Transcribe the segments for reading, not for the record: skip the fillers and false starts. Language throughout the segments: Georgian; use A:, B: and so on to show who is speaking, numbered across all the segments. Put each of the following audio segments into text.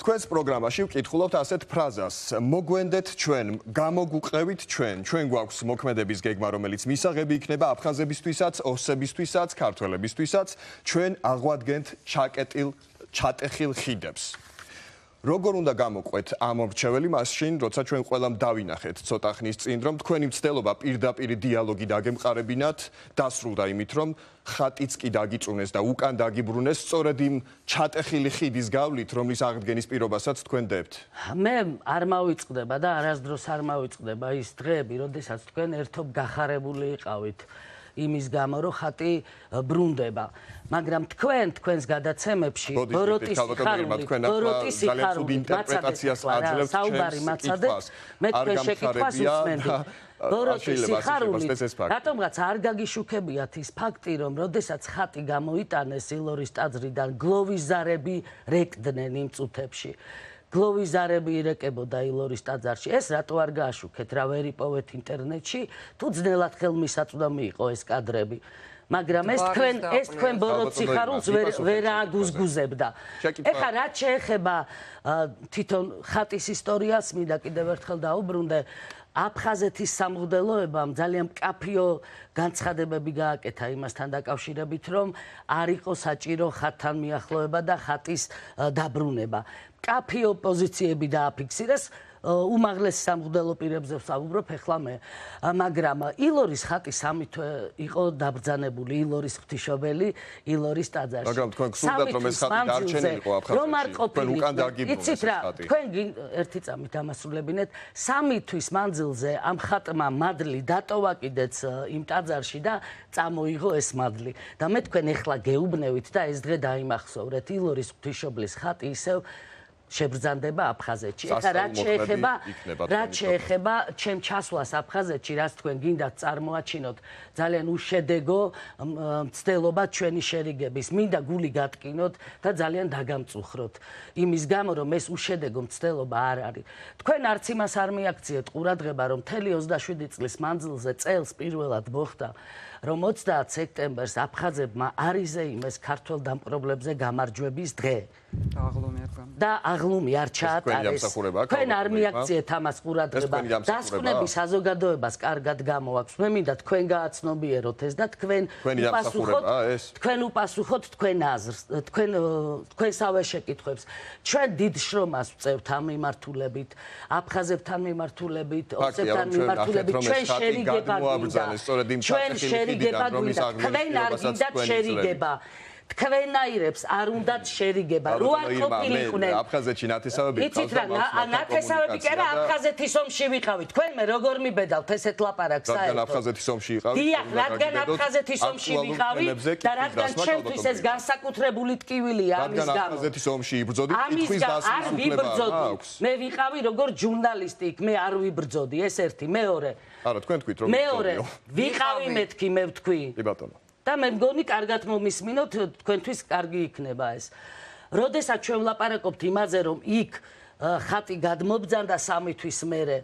A: თქვენს პროგრამაში ვკითხულობთ ასეთ ფრაზას: მოგვენდეთ ჩვენ, გამოგვყევით ჩვენ გვაქვს მოქმედების გეგმა, რომელიც მისაღები იქნება აფხაზებისთვისაც, ოსებისთვისაც, ქართველებისთვისაც, ჩვენ აღვადგენთ ჩატეხილ ხიდებს. Როგორ უნდა გამოყვეთ ამ მრჩეველი მაშინ, როცა ჩვენ ყველამ დავინახეთ ცოტა ხნის წინ, რომ თქვენი მცდელობა პირდაპირ დიალოგი დაგემყარებინათ, დასრულდა იმით, რომ ხატიც კი დაგიწუნეს და უკან დაგიბრუნეს სწორედ იმ ჩატეხილი ხიდის გავლით, რომლის აღდგენის პირობასაც თქვენ დებთ.
B: მე არ მავიწყდება და არასდროს არ მავიწყდება ის დღეები, როდესაც თქვენ ერთობ გახარებული იყავით იმის გამო, რომ ხატი ბრუნდება. მაგრამ თქვენს გადაცემებში ბოროტის სიხარული საუბარი მაცადეთ, მე თქვენ შეკითხვას უსმენდი. ბოროტის სიხარული, რატომღაც არ გაგიშუქებიათ ის ფაქტი, რომ როდესაც ხატი გამოიტანეს ილორის ტაძრიდან, გლოვის ზარები რეკდნენ იმ წუთებში. გლოვის ზარები ირეკებოდა ილორის ტაძარში. ეს რატო არ გააშუქეთ, რა ვერ იპოვეთ ინტერნეტში, თუ ძნელად ხელმისაწვდომი იყო ეს კადრები. მაგრამ ეს თქვენ ბოროტ სიხარულს ვერ აგუზგუზებდა. ეხლა რაც შეეხება თვითონ ხატის ისტორიას, მინდა კიდევ ერთხელ დაუბრუნდე. აფხაზეთის სამღვდელოებამ ძალიან მკაფიო განცხადებები გააკეთა იმასთან დაკავშირებით, რომ არ იყო საჭირო ხატთან მიახლოება და ხატის დაბრუნება. მკაფიო პოზიციები დააფიქსირეს. უმაღლეს სამღვდელო პირებზე ვსაუბრობ ეხლა მე, მაგრამ ილორის ხატი 3 თვე იყო დაბრძანებული, ილორის ღვთისმშობელი ილორის ტაძარში.
A: მაგრამ თქვენ გსურდათ რომ ეს ხატი დარჩენილიყო აფხაზეთში, თქვენ უკან დაგიბრუნეთ ეს ხატი.
B: თქვენ ერთი წამით ამასრულებინეთ, 3 თვის მანძილზე ამ ხატმა მადლი დატოვა კიდეც იმ ტაძარში და წამოიღო ეს მადლი. და მე თქვენ ეხლა გეუბნევით და ეს დღე დაიმახსოვრეთ, ილორის ღვთისმშობლის ხატი ისევ შებრძანდება აფხაზეთში. ეხლა რაც შეეხება ჩემ ჩასვლას აფხაზეთში, რაც თქვენ გინდათ წარმოაჩინოთ ძალიან უშედეგო მცდელობა ჩვენი შერიგების. მინდა გული გატკინოთ და ძალიან დაგამწუხროთ. იმის გამო, რომ ეს უშედეგო მცდელობა არ არის. თქვენ არც იმას არ მიაქციეთ ყურადღება, რომ მთელი 27 წლის მანძილზე წელს პირველად მოხდა, რომ 30 სექტემბერს აფხაზებმა არ იზეიმეს ქართველ დამპყრობლებზე გამარჯვების დღე. და აღლუმი არ ჩაატარეს. თქვენ არ მიაქციეთ ამას ყურადღება. დასკვნები საზოგადოებას კარგად გამოაქვს. მე მინდა თქვენ გააცნობიეროთ ეს და თქვენ უპასუხოთ თქვენ აზრს, თქვენსავე შეკითხვებს. ჩვენ დიდ შრომას ვწევთ ამ მიმართულებით, აფხაზებთან მიმართულებით, ოსებთან მიმართულებით. ჩვენ შერიგება გვინდა. ჩვენ შერიგება გვინდა. თქვენ არ გინდათ შერიგება. თქვენაირებს არ უნდათ შერიგება. რო არ ყოფილიყვნენ
A: აფხაზეთში ნათესავები
B: იცით რა, ნათესავები კი არა, აფხაზეთის ომში ვიყავით. თქვენ მე როგორ მიბედავთ ესეთ ლაპარაკს საერთოდ?
A: რადგან აფხაზეთის ომში იყავით?
B: დიახ, რადგან აფხაზეთის ომში ვიყავით და რადგან ჩემთვის ეს განსაკუთრებული ტკივილია ამის გამო.
A: რადგან აფხაზეთის ომში იბრძოდით, თითქმის დასამართლება აქვს.
B: მე ვიყავი როგორც ჟურნალისტი, მე არ ვიბრძოდი, ეს ერთი, მეორე.
A: არა, თქვენ თქვით რომ
B: მეორე, ვიყავი მეთქი, მე ვთქვი.
A: კი ბატონო.
B: და მე მგონი კარგად მომისმინოთ, თქვენთვის კარგი იქნება ეს. როდესაც ჩვენ ვლაპარაკობთ იმაზე, რომ იქ ხატი გადმობძანდა 3 თვის მერე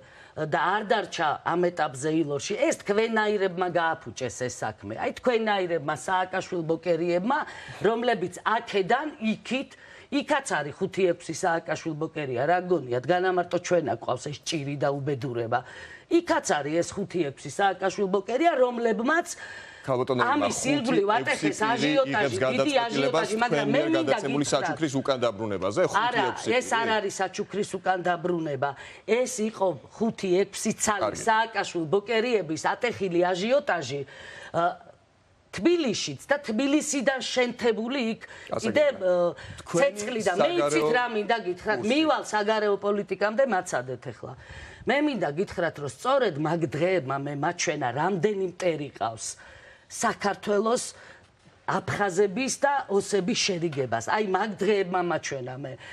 B: და არ დარჩა ამ ეტაპზე ილორში, ეს თქვენაირებმა გააფუჭეს ეს საქმე. აი თქვენაირებმა, სააკაშვილ-ბოკერიებმა, რომლებიც აქედან იქით იქაც არის 5-6 სააკაშვილ-ბოკერია, რა გონიათ, განამარტო ჩვენა ყავს ეს ჭირი და უბედურება. იქაც არის ეს 5-6 სააკაშვილ-ბოკერია, რომლებმაც ამის ირგვლივ ატეხეს აჟიოტაჟი, დიდი აჟიოტაჟი, მაგრამ მე მინდა
A: გადაცემული საჩუქრის უკან დაბრუნებაზე 5-6.
B: არა, ეს არ არის საჩუქრის უკან დაბრუნება. ეს იყო 5-6 ცალი სააკაშვილ-ბოკერიების ატეხილი აჟიოტაჟი თბილისშიც და თბილისიდან შენთებული იქ კიდე ცეცხლი და მე იცით რა მინდა გითხრათ, მივალ საგარეო პოლიტიკამდე მაცადეთ ახლა. მე მინდა გითხრათ, რომ სწორედ მაგ დღეებმა მე მაჩვენა რამდენი მტერი ყავს საქართველოს აფხაზების და ოსების შერიგებას. აი მაგ დღეებმა მაჩვენა მე.